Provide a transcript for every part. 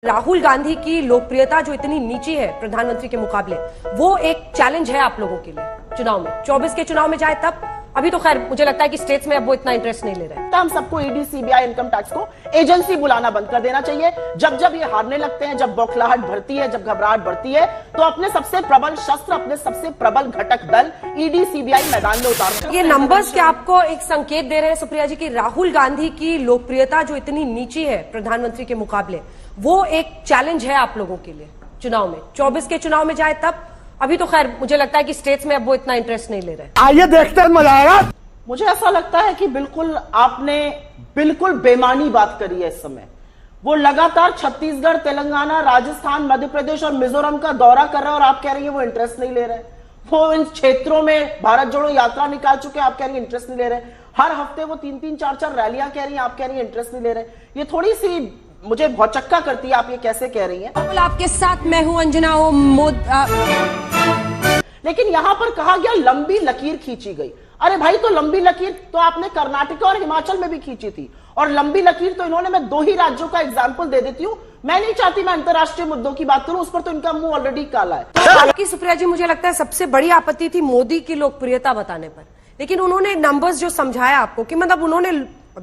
राहुल गांधी की लोकप्रियता जो इतनी नीची है प्रधानमंत्री के मुकाबले, वो एक चैलेंज है आप लोगों के लिए चुनाव में। 24 के चुनाव में जाए तब, अभी तो खैर मुझे लगता है कि स्टेट्स में अब वो इतना इंटरेस्ट नहीं ले रहे हैं। हम सबको ईडी, सीबीआई, इनकम टैक्स को एजेंसी बुलाना बंद कर देना चाहिए। जब जब ये हारने लगते हैं, जब बौखलाहट बढ़ती है, जब घबराहट बढ़ती है, तो अपने सबसे प्रबल शस्त्र, अपने सबसे प्रबल घटक दल ईडी, सीबीआई मैदान में उतारते हैं। ये नंबर्स क्या आपको एक संकेत दे रहे हैं सुप्रिया जी की राहुल गांधी की लोकप्रियता जो इतनी नीची है प्रधानमंत्री के मुकाबले, वो एक चैलेंज है आप लोगों के लिए चुनाव में। 24 के चुनाव में जाए तब, अभी तो खैर मुझे लगता है कि स्टेट्स में अब वो इतना इंटरेस्ट नहीं ले रहे हैं। आइए देखते हैं, मजा आएगा। मुझे ऐसा लगता है कि आपने बिल्कुल बेमानी बात करी है इस समय। वो लगातार छत्तीसगढ़, तेलंगाना, राजस्थान, मध्य प्रदेश और मिजोरम का दौरा कर रहे हैं और आप कह रही है वो इंटरेस्ट नहीं ले रहे। वो इन क्षेत्रों में भारत जोड़ो यात्रा निकाल चुके हैं, आप कह रही है इंटरेस्ट नहीं ले रहे। हर हफ्ते वो 3-3, 4-4 रैलियां कह रही हैं, आप कह रही है इंटरेस्ट नहीं ले रहे। ये थोड़ी सी मुझे बहुत चक्का करती है, आप ये कैसे कह रही हैं? आपके साथ मैं हूं अंजना। लेकिन यहां पर कहा गया लंबी लकीर खींची गई। अरे भाई, तो लंबी लकीर तो आपने कर्नाटक और हिमाचल में भी खींची थी, और लंबी लकीर तो इन्होंने, मैं 2 ही राज्यों का एग्जाम्पल दे देती हूं। मैं नहीं चाहती मैं अंतरराष्ट्रीय मुद्दों की बात करूं, उस पर तो इनका मुंह ऑलरेडी काला है। तो आपकी सुप्रिया जी, मुझे लगता है सबसे बड़ी आपत्ति थी मोदी की लोकप्रियता बताने पर, लेकिन उन्होंने नंबर्स जो समझाया आपको कि मतलब उन्होंने,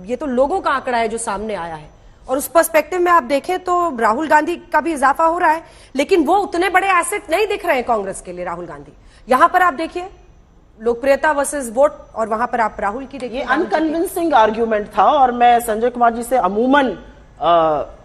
ये तो लोगों का आंकड़ा है जो सामने आया है, और उस पर्सपेक्टिव में आप देखें तो राहुल गांधी का भी इजाफा हो रहा है, लेकिन वो उतने बड़े एसेट नहीं दिख रहे हैं कांग्रेस के लिए राहुल गांधी। यहां पर आप देखिए लोकप्रियता वर्सेस वोट, और वहां पर आप राहुल की देखिए। ये अनकन्विंसिंग आर्ग्यूमेंट था, और मैं संजय कुमार जी से अमूमन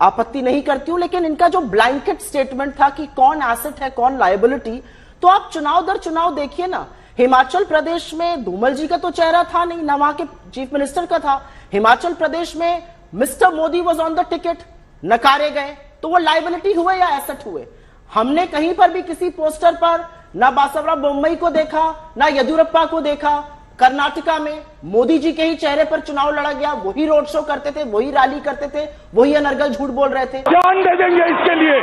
आपत्ति नहीं करती हूं, लेकिन इनका जो ब्लैंकेट स्टेटमेंट था कि कौन एसेट है कौन लायबिलिटी, तो आप चुनाव दर चुनाव देखिए ना। हिमाचल प्रदेश में धूमल जी का तो चेहरा था नहीं, ना वहां के चीफ मिनिस्टर का था। हिमाचल प्रदेश में mister Modi was on the ticket, नकारे गए, तो वो लायबिलिटी हुए या एसेट हुए? हमने कहीं पर भी किसी पोस्टर पर ना बासवराव बोम्मई को देखा, ना येदियुरप्पा को देखा। कर्नाटका में मोदी जी के ही चेहरे पर चुनाव लड़ा गया, वही रोड शो करते थे, वही रैली करते थे, वही अनर्गल झूठ बोल रहे थे। जान दे देंगे इसके लिए,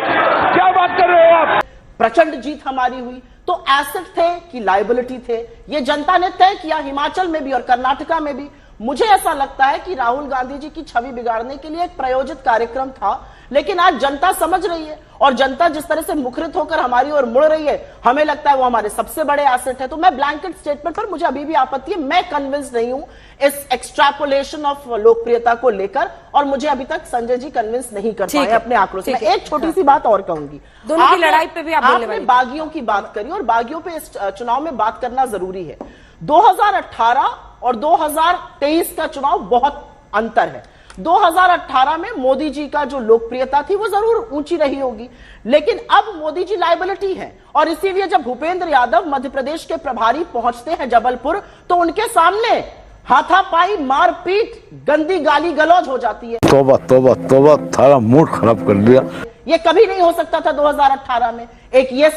क्या बात कर रहे हो आप? प्रचंड जीत हमारी हुई। तो एसेट थे कि लायबिलिटी थे, ये जनता ने तय किया, हिमाचल में भी और कर्नाटका में भी। मुझे ऐसा लगता है कि राहुल गांधी जी की छवि बिगाड़ने के लिए एक प्रायोजित कार्यक्रम था, लेकिन आज जनता समझ रही है, और जनता जिस तरह से मुखरित होकर हमारी ओर मुड़ रही है, हमें लगता है वो हमारे सबसे बड़े एसेट है। तो मैं ब्लैंकेट स्टेटमेंट पर मुझे अभी भी आपत्ति है, मैं कन्विंस नहीं हूं इस एक्सट्रापोलेशन ऑफ लोकप्रियता को लेकर, और मुझे अभी तक संजय जी कन्विंस नहीं कर पाए अपने आंकड़ों से। मैं एक छोटी सी बात और कहूंगी, दोनों की लड़ाई पे भी आपने बागियों की बात करी, और बागियों पे इस चुनाव में बात करना जरूरी है। 2018 और 2023 का चुनाव बहुत अंतर है। 2018 में मोदी जी का जो लोकप्रियता थी वो जरूर ऊंची रही होगी, लेकिन अब मोदी जी लायबिलिटी है, और इसीलिए जब भूपेंद्र यादव मध्य प्रदेश के प्रभारी पहुंचते हैं जबलपुर, तो उनके सामने हाथापाई, मारपीट, गंदी गाली गलौज हो जाती है। तौबा तौबा तौबा, थारा मूड खराब कर लिया। ये कभी नहीं हो सकता था 2018 में। एक ये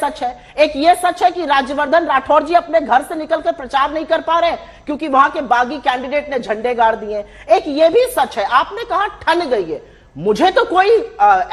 सच है कि राज्यवर्धन राठौर जी अपने घर से निकलकर प्रचार नहीं कर पा रहे क्योंकि वहां के बागी कैंडिडेट ने झंडे गाड़ दिए। एक ये भी सच है, आपने कहा ठन गई है, मुझे तो कोई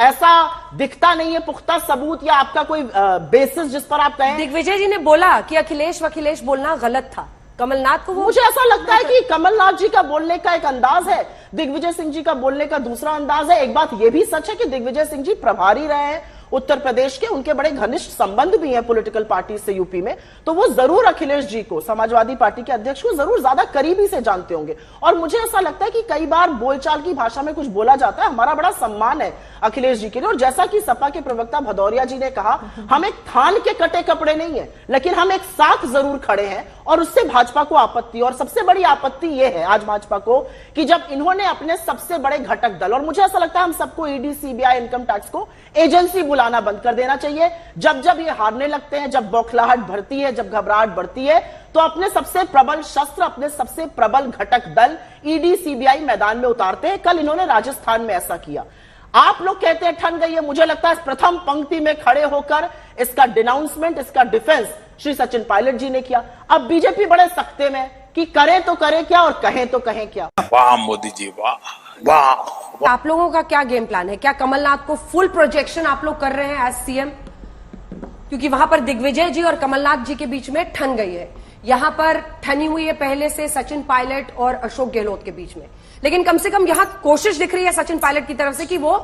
ऐसा दिखता नहीं है पुख्ता सबूत या आपका कोई बेसिस जिस पर आप कहें। दिग्विजय जी ने बोला कि अखिलेश बोलना गलत था, कमलनाथ को मुझे ऐसा लगता है कि कमलनाथ जी का बोलने का एक अंदाज है, दिग्विजय सिंह जी का बोलने का दूसरा अंदाज है। एक बात यह भी सच है कि दिग्विजय सिंह जी प्रभारी रहे हैं उत्तर प्रदेश के, उनके बड़े घनिष्ठ संबंध भी हैं पॉलिटिकल पार्टी से यूपी में, तो वो जरूर अखिलेश जी को, समाजवादी पार्टी के अध्यक्ष को जरूर ज्यादा करीबी से जानते होंगे। और मुझे ऐसा लगता है कि कई बार बोलचाल की भाषा में कुछ बोला जाता है, हमारा बड़ा सम्मान है अखिलेश जी के लिए। और जैसा कि सपा के प्रवक्ता भदौरिया जी ने कहा, हम एक थान के कटे कपड़े नहीं है, लेकिन हम एक साथ जरूर खड़े हैं, और उससे भाजपा को आपत्ति, और सबसे बड़ी आपत्ति यह है आज भाजपा को कि जब इन्होंने अपने सबसे बड़े घटक दल, और मुझे ऐसा लगता है हम सबको ईडी, सीबीआई, इनकम टैक्स को एजेंसी बुलाना बंद कर देना चाहिए। जब जब ये हारने लगते हैं, जब बौखलाहट बढ़ती है, जब घबराहट बढ़ती है, तो अपने सबसे प्रबल शस्त्र, अपने सबसे प्रबल घटक दल ईडी, सीबीआई मैदान में उतारते हैं। कल इन्होंने राजस्थान में ऐसा किया। आप लोग कहते हैं ठन गई है, मुझे लगता है प्रथम पंक्ति में खड़े होकर इसका डिनाउंसमेंट, इसका डिफेंस श्री सचिन पायलट जी ने किया। अब बीजेपी बड़े सख्ते में कि करें तो करें क्या और कहें तो कहें क्या। वाह मोदी जी, वाह वाह। आप लोगों का क्या गेम प्लान है? क्या कमलनाथ को फुल प्रोजेक्शन आप लोग कर रहे हैं एज सीएम? क्योंकि वहां पर दिग्विजय जी और कमलनाथ जी के बीच में ठन गई है, यहां पर ठनी हुई है पहले से सचिन पायलट और अशोक गहलोत के बीच में, लेकिन कम से कम यहां कोशिश दिख रही है सचिन पायलट की तरफ से कि वो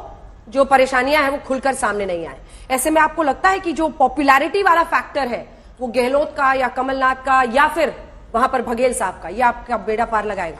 जो परेशानियां हैं वो खुलकर सामने नहीं आए। ऐसे में आपको लगता है कि जो पॉपुलैरिटी वाला फैक्टर है वो गहलोत का या कमलनाथ का या फिर वहां पर बघेल साहब का, ये आपका बेड़ा पार लगाएगा?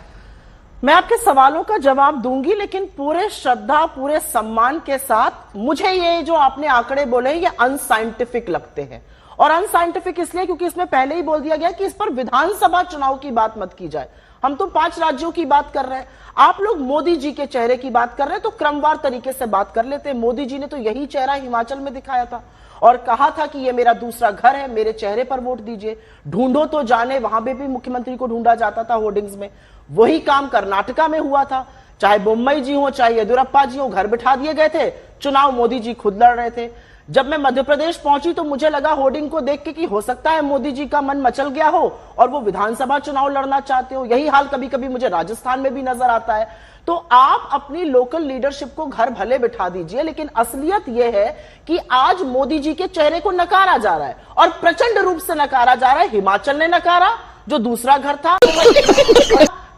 मैं आपके सवालों का जवाब दूंगी, लेकिन पूरे श्रद्धा पूरे सम्मान के साथ मुझे ये जो आपने आंकड़े बोले ये अनसाइंटिफिक लगते हैं। और अनसाइंटिफिक इसलिए क्योंकि इसमें पहले ही बोल दिया गया कि इस पर विधानसभा चुनाव की बात मत की जाए। हम तो 5 राज्यों की बात कर रहे हैं, आप लोग मोदी जी के चेहरे की बात कर रहे हैं, तो क्रमवार तरीके से बात कर लेते हैं। मोदी जी ने तो यही चेहरा हिमाचल में दिखाया था और कहा था कि ये मेरा दूसरा घर है, मेरे चेहरे पर वोट दीजिए। ढूंढो तो जाने, वहां पे भी मुख्यमंत्री को ढूंढा जाता था होर्डिंग्स में। वही काम कर्नाटका में हुआ था, चाहे बोम्मई जी हो चाहे येदियुरप्पा जी हो, घर बिठा दिए गए थे, चुनाव मोदी जी खुद लड़ रहे थे। जब मैं मध्य प्रदेश पहुंची तो मुझे लगा होर्डिंग को देख के कि हो सकता है मोदी जी का मन मचल गया हो और वो विधानसभा चुनाव लड़ना चाहते हो। यही हाल कभी कभी मुझे राजस्थान में भी नजर आता है। तो आप अपनी लोकल लीडरशिप को घर भले बिठा दीजिए, लेकिन असलियत यह है कि आज मोदी जी के चेहरे को नकारा जा रहा है और प्रचंड रूप से नकारा जा रहा है। हिमाचल ने नकारा, जो दूसरा घर था,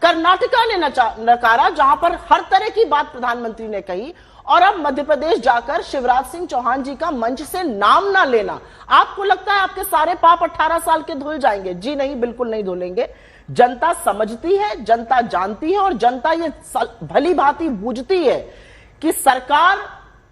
कर्नाटका ने नकारा, जहां पर हर तरह की बात प्रधानमंत्री ने कही, और अब मध्य प्रदेश जाकर शिवराज सिंह चौहान जी का मंच से नाम ना लेना। आपको लगता है आपके सारे पाप 18 साल के धुल जाएंगे? जी नहीं, बिल्कुल नहीं धुलेंगे। जनता समझती है, जनता जानती है और जनता ये भली भांति बूझती है कि सरकार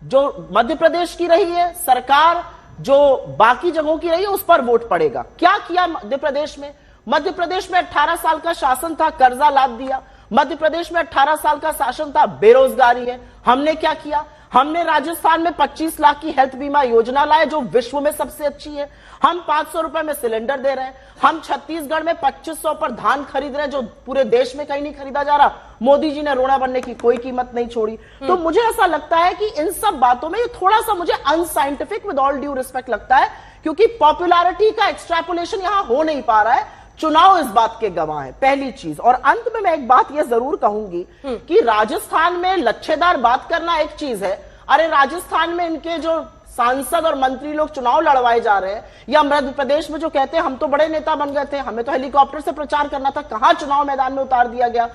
जो मध्य प्रदेश की रही है, सरकार जो बाकी जगहों की रही है, उस पर वोट पड़ेगा। क्या किया मध्य प्रदेश में? मध्य प्रदेश में 18 साल का शासन था, कर्जा लाद दिया। मध्य प्रदेश में 18 साल का शासन था, बेरोजगारी है। हमने क्या किया? हमने राजस्थान में 25 लाख की हेल्थ बीमा योजना लाए, जो विश्व में सबसे अच्छी है। हम 500 रुपए में सिलेंडर दे रहे हैं। हम छत्तीसगढ़ में 2500 पर धान खरीद रहे हैं, जो पूरे देश में कहीं नहीं खरीदा जा रहा। मोदी जी ने रोना बनने की कोई कीमत नहीं छोड़ी। तो मुझे ऐसा लगता है कि इन सब बातों में ये थोड़ा सा मुझे unscientific, with all due respect, लगता है, क्योंकि पॉपुलैरिटी का एक्सट्रैपोलेशन यहां हो नहीं पा रहा है। चुनाव इस बात के गवाह है, पहली चीज। और अंत में मैं एक बात यह जरूर कहूंगी कि राजस्थान में लच्छेदार बात करना एक चीज है। अरे राजस्थान में इनके जो सांसद और मंत्री लोग चुनाव लड़वाए जा रहे हैं, या मध्य प्रदेश में जो कहते हैं हम तो बड़े नेता बन गए थे, हमें तो हेलीकॉप्टर से प्रचार करना था, कहां चुनाव मैदान में उतार दिया गया।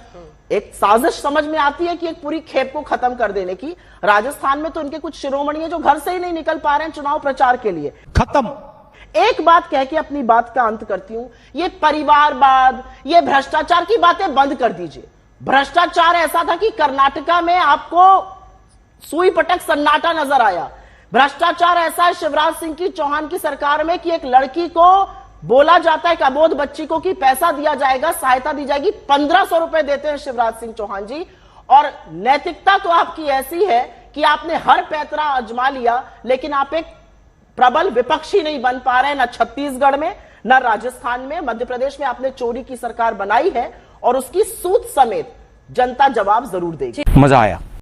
एक साजिश समझ में आती है कि एक पूरी खेप को खत्म कर देने की। राजस्थान में तो इनके कुछ शिरोमणि है जो घर से ही नहीं निकल पा रहे हैं चुनाव प्रचार के लिए। खत्म। एक बात कह के अपनी बात का अंत करती हूं, ये परिवारवाद, ये भ्रष्टाचार की बातें बंद कर दीजिए। भ्रष्टाचार ऐसा था कि कर्नाटका में आपको सुई पटक सन्नाटा नजर आया। भ्रष्टाचार ऐसा है शिवराज सिंह की चौहान की सरकार में कि एक लड़की को बोला जाता है, एक अबोध बच्ची को, कि पैसा दिया जाएगा, सहायता दी जाएगी। 1500 रुपए देते हैं शिवराज सिंह चौहान जी। और नैतिकता तो आपकी ऐसी है कि आपने हर पैतरा आजमा लिया, लेकिन आप एक प्रबल विपक्षी नहीं बन पा रहे, न छत्तीसगढ़ में न राजस्थान में। मध्य प्रदेश में आपने चोरी की सरकार बनाई है और उसकी सूद समेत जनता जवाब जरूर देगी। मजा आया।